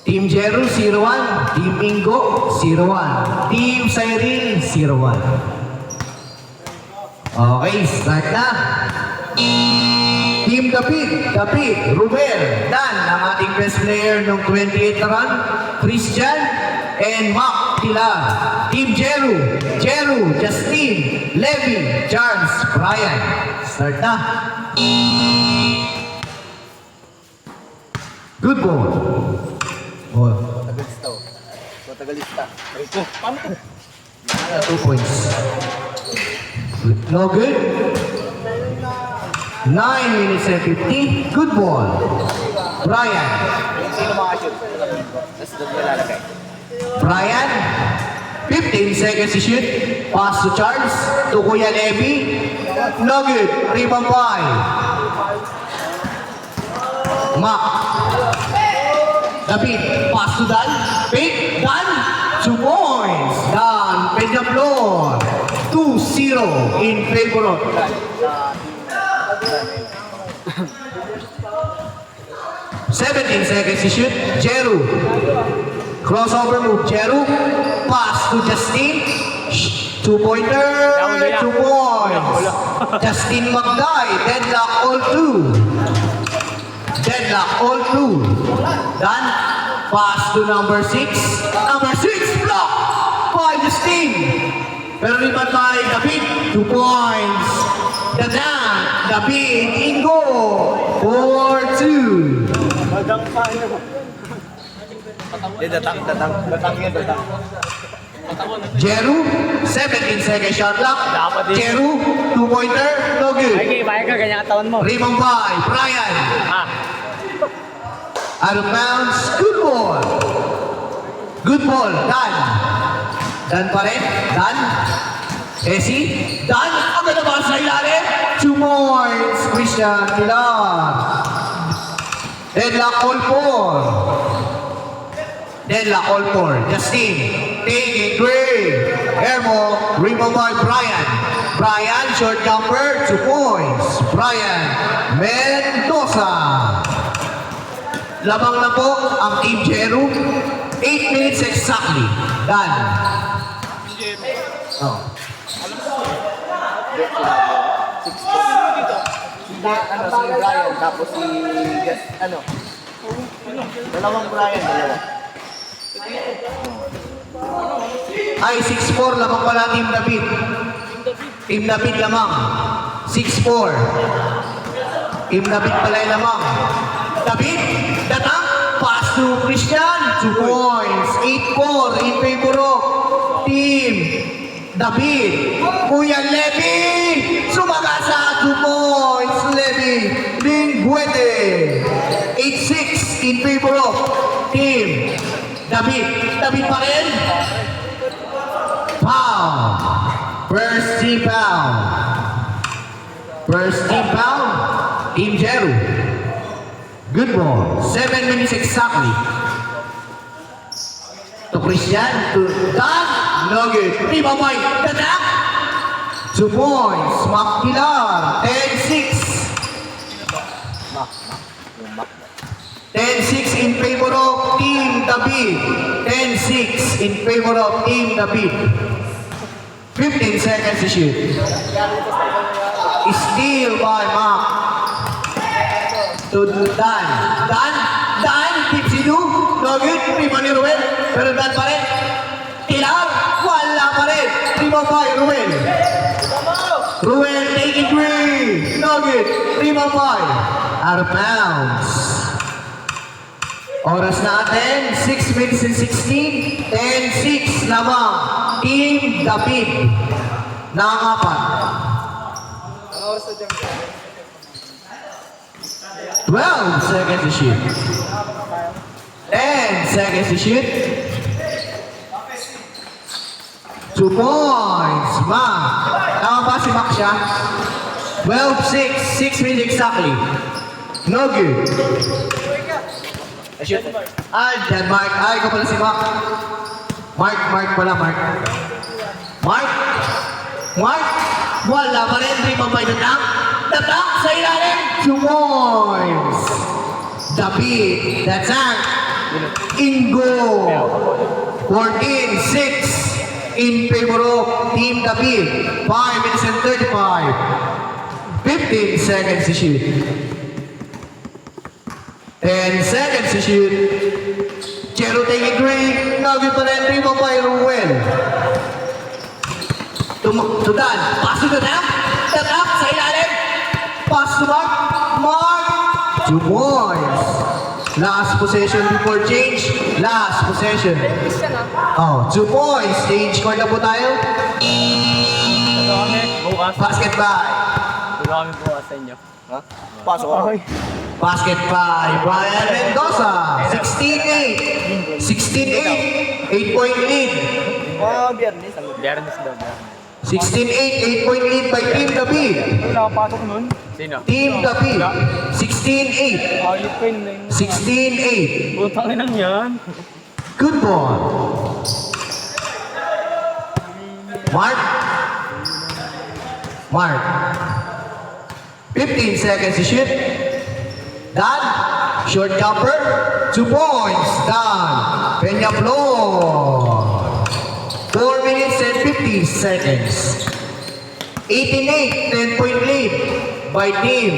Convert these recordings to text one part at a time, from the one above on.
Team Jeru, 0-1. Team Ingo, 0-1. Team Cyril, 0-1. Okay, start na. Team David, Ruben, Dan, ang ating best player ng 28 na run, Christian, and Mac Pilar. Team Jeru, Justin, Levi, Charles, Brian. Start na. Good ball. Ball. Tagalista oh. So, tagalista. Ay ko. Paano to? 2 points. No good. 9 minutes and 50. Good ball. Brian. Sino makashoot? Tapos doon mo lalagay. Brian. 15 seconds to shoot. Pass to Charles. To Kuya Levi. No good. Rebound by Mac. David. Pass to Dan. Pick. Dan. 2 points. Dan. Pick the floor. 2-0 in favor of 17 seconds to shoot. Jeru. Crossover move. Jeru. Pass to Justin. 2-pointer. 2 points. Justin Magday. Deadlock all 2. Deadlock all 2. Dan. Pass to number 6. Number 6. Block by Justin. Pero rebound by David. 2 points. Dadan. David. Ingo. 4-2. Madang pa ano. Datang yan, datang. Jeru, 17 second shot clock. Jeru, 2-pointer, no good. Okay, bayag ka, ganyan ang taon mo. Rebound by Brian. Ah, Out of bounds, good ball. Good ball, Dan. Dan pa rin, Dan. Esi, Dan, ang ganda ba sa ilalim? 2 points, Christian Pilar. Deadlock all 4. Deadlock all 4. Justin, taking three. Airmo, rebound by Brian. Brian, short jumper, 2 points. Brian Mendoza. Lamang na po ang Team Jeru. 8 minutes exactly. Dan. Oh. Ano, si Brian, tapos si Gus, ano? Dalawang Brian, dalawa. Ay, 6-4 lamang pala Team David. Team David lamang. 6-4. Team David pala yung lamang. David, datang. Pass to Christian. 2 points. 8-4 in favor of Team David. Kuya Levi. Sumagasa. 2 points. Levi. Lingguete. 8-6 in favor of Team David. David pa rin. Foul. First team foul. First team foul. Team Jeru. Good ball. 7 minutes exactly. To Christian. To Dan. No good. Rebound by Dadak. 2 points. Mac Pilar. 10-6. 10-6 in favor of Team David. 10-6 in favor of Team David. 15 seconds to shoot. Steal by Mac. To Dan. Dan keeps it do. No good. Rebound ni Ruel. Pero Dan pa rin. Pilar. Wala pa rin. Rebound by Ruel. Ruel taking 3. No good. Rebound by. Out of bounds. Oras natin, 6 minutes and 16, 10-6 lamang. Team David. Nangapat. 12 seconds to shoot. 10 seconds to shoot. 2 points. Mac. Tama ba si Mac siya? 12-6. 6 minutes exactly. No good. Shoot. Dyan, Mark. Ay, ikaw pala si Mark. Mark pala, Mark. Wala pa rin. Rebound by Dadak. Dadak sa ilalim. 2 points. David. Dadak. Ingo. 14-6 in favor of Team David. 5 minutes and 35. 15 seconds to shoot. 10 seconds to shoot. Chero taking 3. Nugget pa rin 3 by Ruel. To Dan. Pass to the tap. The tap sa ilalim. Pass to Mark. Mark. 2 points. Last possession before change. Last possession. Oh, 2 points. Change court na po tayo. Ito kami, bukas. Basket by. Ito kami bukas sa inyo. Ha? Pasok ako. Basket by Brian Mendoza. 16-8. 16-8. 8-point lead. Biyernes. Biyernes daw, biyernes. 16-8. 8-point lead by Team David. Wala pasok nun. Sino? Team David. 16-8. Ayot ko yun na yun. 16-8. Putang inang yan. Good ball. Mark. Mark. 15 seconds to shoot. Dan. Short jumper. 2 points. Dan. Peña Flor. 4 minutes and 50 seconds. 18-8. 10-point lead by Team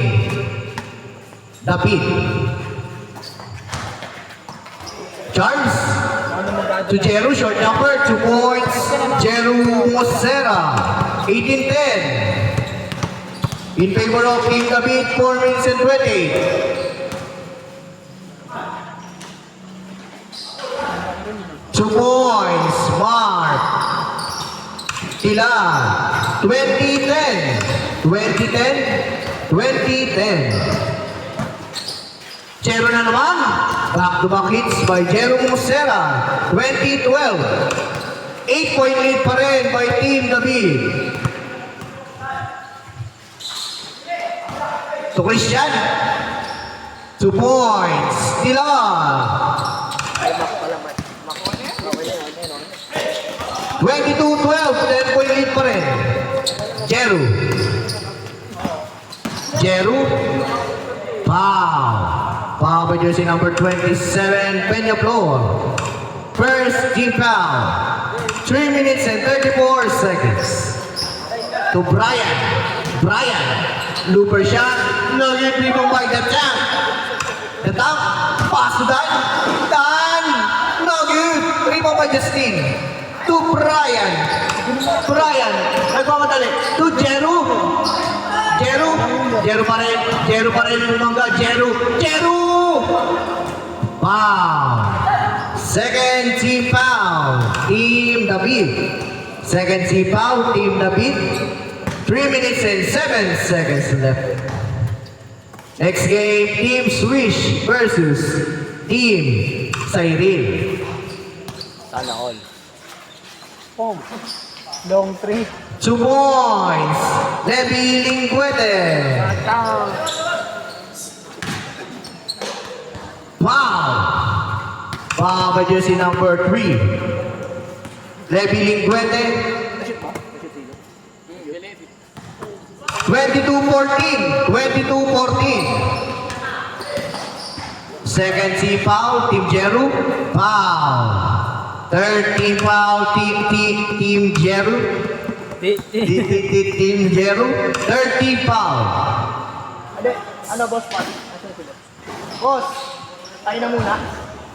David. Charles. To Jeru, short jumper, 2 points. Jeru Mosera, 18-10. In favor of Team David, 4 minutes and 20. 2 points, Mark. Tila, 20-10. 20-10. 20-10. Jeru na naman. Back-to-back hits by Jeru Mosera. 20-12. 8-point lead pa rin by Team David. To Christian. 2 points. Tila. Ay, Mac pala. Mac. Okay na yun. 22-12. 10-point lead pa rin. Jeru. Jeru. Foul. Foul by jersey number 27, Peña Flor. First team foul. 3 minutes and 34 seconds. To Brian. Brian. Looper shot. Nugget rebound by the tank. The tank. Pass to Dan. Dan. Nugget. Rebound by Justin. To Brian. Brian. Nagmamadali. To Jeru. Jeru. Jeru pa rin. Jeru pa rin yung mangga. Jeru. Jeru. Wow. Second team foul. Team David. Second team foul. Team David. 3 minutes and 7 seconds left. Next game, Team Swish versus Team Cyril. Sana all. Pom. Long 3. 2 points. Levi Linguete. Wow. Foul by jersey number 3. Levi Linguete. 22-14. 22-14. Second team foul, Team Jeru. Foul. Third team foul, Team Jeru. Team Jeru. Third team foul. Ade, ano boss pa? Asan si boss? Boss, tayo na muna.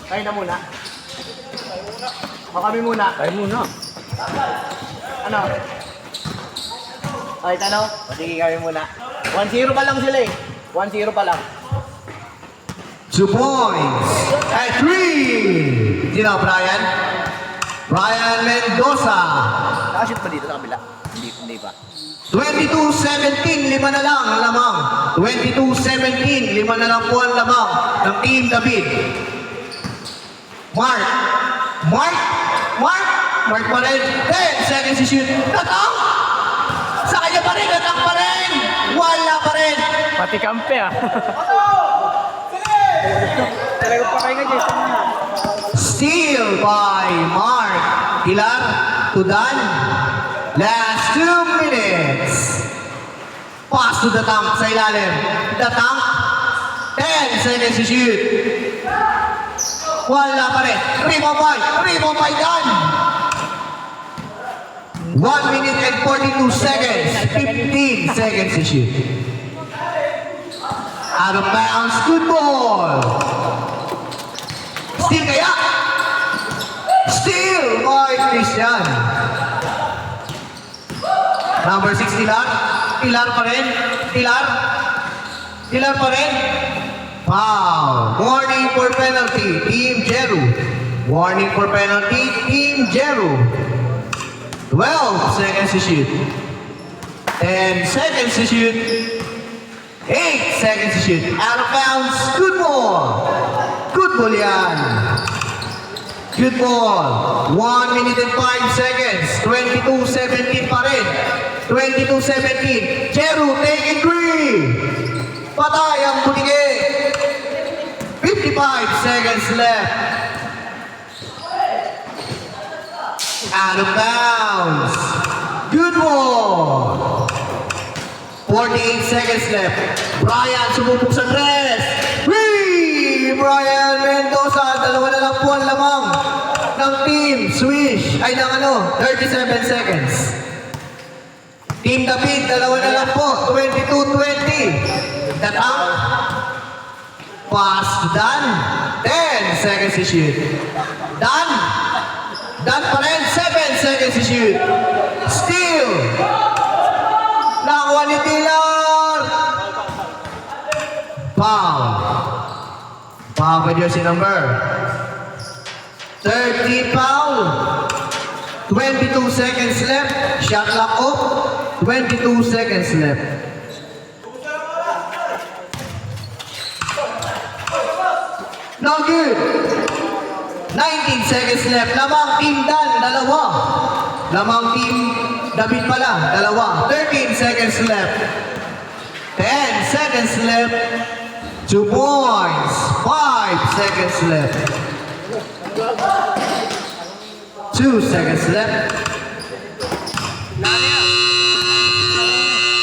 Tayo na muna. O kami muna. Tayo muna. Ano? Okay, tanong? O sige kami muna. 1-0 pa lang sila eh. 1-0 pa lang. 2 points. At 3. Sino, Brian? Brian Mendoza. Nakashoot pa dito sa kabila? Hindi pa. 22-17, 5 na lang ang lamang. 22-17, 5 na lang po ang lamang ng Team David. Mark. Mark. Mark. Mark pa rin. 10 seconds to shoot. Natang! Sa kanya pa rin. Natang pa rin. Wala pa rin. Pati kampe ah. Talaga pa kayo nga, Jason. Steal by Mark. Ilan? Tudan. Last 2 minutes. Pass to the tank sa ilalim. The tank. 10 seconds to shoot. Wala pa rin. Rebound by Dan. 1 minute and 42 seconds. 15 seconds to shoot. Out of bounds. Good ball. Steal kaya? Steal by Christian. Number 6, Tilar. Tilar pa rin. Tilar pa rin. Foul. Warning for penalty. Team Jeru. Warning for penalty. Team Jeru. 12 seconds to shoot. 10 seconds to shoot. 8 seconds to shoot. Out of bounds. Good ball. Good ball yan. Good ball. 1 minute and 5 seconds. 22-17 pa rin. 22-17. Jeru taking 3. Patay ang Butike. 55 seconds left. Out of bounds. Good ball. 48 seconds left. Brian sumubok sa tres. Brian Mendoza. Dalawa na lang po ang lamang ng team Swish. Ay, ng 37 seconds. Team David, dalawa na lang po. 22-20. That out. Pass to Dan. 10 seconds to shoot. Dan pa rin. 7 seconds to shoot. Steal. Nakuha ni Tilar. Foul. Foul by jersey number 30 foul. 22 seconds left. Shot clock off. 22 seconds left. No good. 19 seconds left. Lamang team Dan, dalawa. Lamang team David pala, dalawa. 13 seconds left. 10 seconds left. 2 points. 5 seconds left. 2 seconds left.